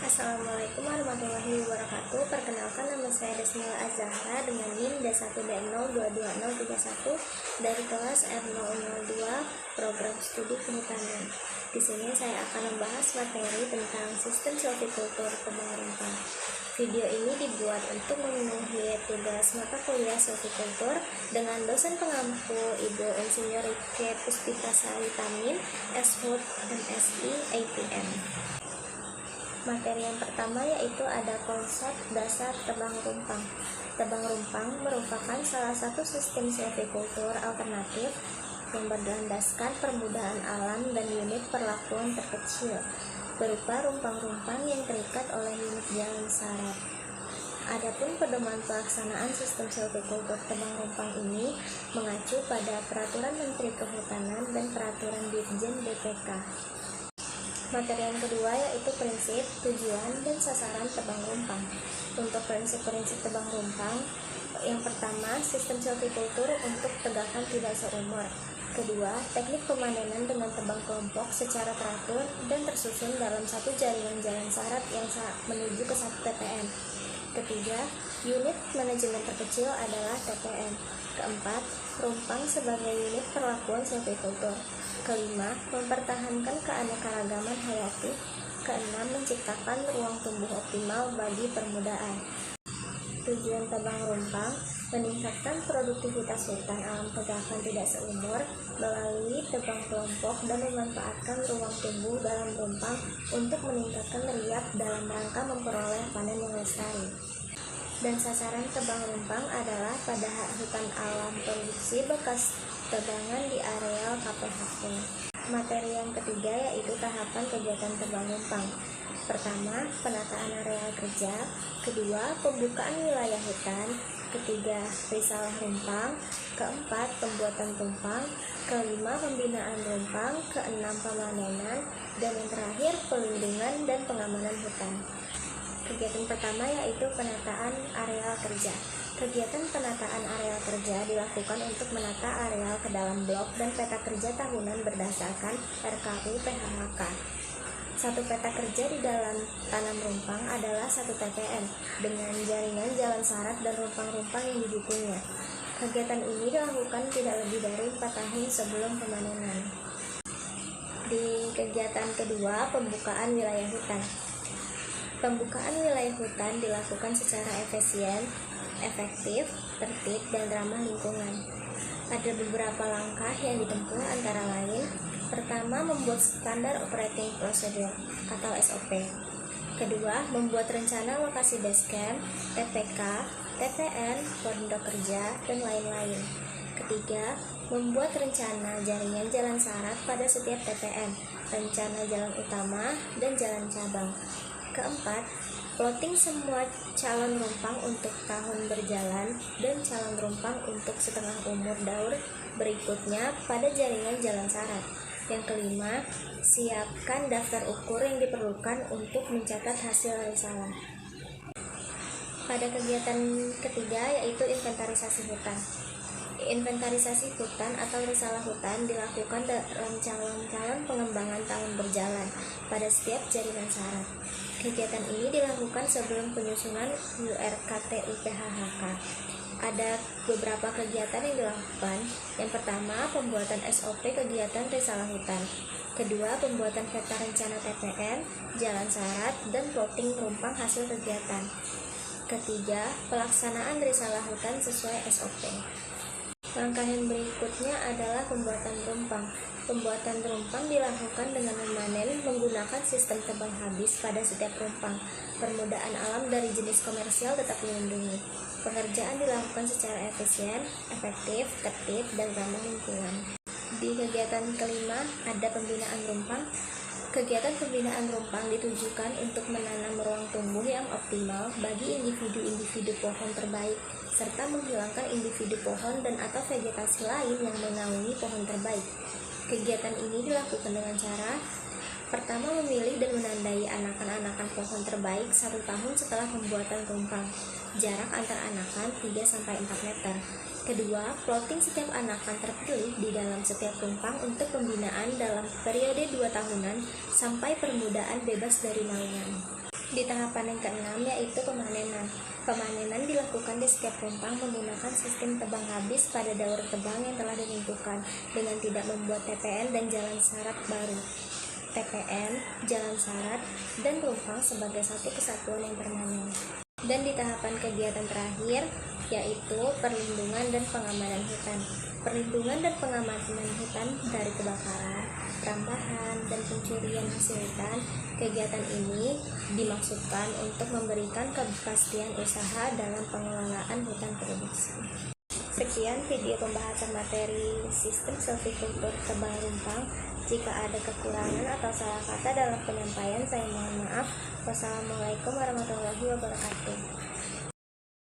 Assalamualaikum warahmatullahi wabarakatuh. Perkenalkan, nama saya Desmila Azahra dengan NIM D1D022031 dari kelas R002 Program Studi Kehutanan. Di sini saya akan membahas materi tentang sistem silvikultur tebang rempah. Video ini dibuat untuk memenuhi tugas mata kuliah silvikultur dengan dosen pengampu Ibu Insinyur Rike Puspitasari Tamin, SHUT, MSI, APM. Materi yang pertama yaitu ada konsep dasar tebang rumpang. Tebang rumpang merupakan salah satu sistem silvikultur alternatif yang berlandaskan permudahan alam dan unit perlakuan terkecil, berupa rumpang-rumpang yang terikat oleh unit jalan syarat. Adapun pedoman pelaksanaan sistem silvikultur tebang rumpang ini mengacu pada Peraturan Menteri Kehutanan dan Peraturan Dirjen BPK. Materi yang kedua yaitu prinsip, tujuan, dan sasaran tebang rumpang. Untuk prinsip-prinsip tebang rumpang, yang pertama, sistem silvikultur untuk tegakan tidak seumur. Kedua, teknik pemanenan dengan tebang kelompok secara teratur dan tersusun dalam satu jaringan jalan syarat yang menuju ke satu TPM. Ketiga, unit manajemen terkecil adalah TPM. Keempat, rumpang sebagai unit perlakuan silvikultur. Kelima, mempertahankan keanekaragaman hayati. Keenam, menciptakan ruang tumbuh optimal bagi permudaan. Tujuan tebang rumpang meningkatkan produktivitas hutan alam tegakan tidak seumur melalui tebang kelompok dan memanfaatkan ruang tumbuh dalam rumpang untuk meningkatkan riak dalam rangka memperoleh panen yang lestari. Dan sasaran tebang rumpang adalah pada hak hutan alam produksi bekas tebangan di areal KPHP. Materi yang ketiga yaitu tahapan kegiatan tebang rumpang. Pertama, penataan areal kerja. Kedua, pembukaan wilayah hutan. Ketiga, risalah rumpang. Keempat, pembuatan tumpang. Kelima, pembinaan rumpang. Keenam, pemanenan. Dan yang terakhir, pelindungan dan pengamanan hutan. Kegiatan pertama yaitu penataan areal kerja. Kegiatan penataan areal kerja dilakukan untuk menata areal ke dalam blok dan peta kerja tahunan berdasarkan RKU PHHK. Satu peta kerja di dalam tanam rumpang adalah 1 TPM dengan jaringan jalan syarat dan rumpang-rumpang yang didukungnya. Kegiatan ini dilakukan tidak lebih dari 4 tahun sebelum pemanenan. Di kegiatan kedua, pembukaan wilayah hutan. Pembukaan wilayah hutan dilakukan secara efisien, efektif, tertib, dan ramah lingkungan. Ada beberapa langkah yang ditempuh antara lain. Pertama, membuat standar operating procedure atau SOP. Kedua, membuat rencana lokasi base camp, TPK, TPN, pondok kerja, dan lain-lain. Ketiga, membuat rencana jaringan jalan syarat pada setiap TPM, rencana jalan utama, dan jalan cabang. Keempat, plotting semua calon rumpang untuk tahun berjalan dan calon rumpang untuk setengah umur daur berikutnya pada jaringan jalan syarat. Yang kelima, siapkan daftar ukur yang diperlukan untuk mencatat hasil risalah. Pada kegiatan ketiga yaitu inventarisasi hutan. Inventarisasi hutan atau risalah hutan dilakukan dalam calon-calon pengembangan tahun berjalan pada setiap jaringan syarat. Kegiatan ini dilakukan sebelum penyusunan URKTU PHHK. Ada beberapa kegiatan yang dilakukan. Yang pertama, pembuatan SOP kegiatan risalah hutan. Kedua, pembuatan peta rencana TPM, jalan syarat, dan plotting rumpang hasil kegiatan. Ketiga, pelaksanaan risalah hutan sesuai SOP. Langkah yang berikutnya adalah pembuatan rumpang. Pembuatan rumpang dilakukan dengan memanen menggunakan sistem tebang habis pada setiap rumpang. Permudaan alam dari jenis komersial tetap dilindungi. Pengerjaan dilakukan secara efisien, efektif, tertib, dan ramah lingkungan. Di kegiatan kelima ada pembinaan rumpang. Kegiatan pembinaan rumpang ditujukan untuk menanam ruang tumbuh yang optimal bagi individu-individu pohon terbaik, serta menghilangkan individu pohon dan atau vegetasi lain yang menaungi pohon terbaik. Kegiatan ini dilakukan dengan cara: pertama, memilih dan menandai anakan-anakan pohon terbaik 1 tahun setelah pembuatan rumpang. Jarak antar anakan 3-4 meter. Kedua, plotting setiap anakan terpilih di dalam setiap rumpang untuk pembinaan dalam periode 2 tahunan sampai permudaan bebas dari naungan. Di tahapan yang keenam yaitu pemanenan. Pemanenan dilakukan di setiap rumpang menggunakan sistem tebang habis pada daur tebang yang telah ditentukan dengan tidak membuat TPN dan jalan syarat baru. TPN, jalan syarat, dan rumpang sebagai satu kesatuan yang permanen. Dan di tahapan kegiatan terakhir yaitu perlindungan dan pengamanan hutan. Perlindungan dan pengamanan hutan dari kebakaran, perambahan, dan pencurian hasil hutan. Kegiatan ini dimaksudkan untuk memberikan kepastian usaha dalam pengelolaan hutan produksi. Sekian video pembahasan materi sistem silvicultur tebang rumpang. Jika ada kekurangan atau salah kata dalam penyampaian, saya mohon maaf. Wassalamualaikum warahmatullahi wabarakatuh.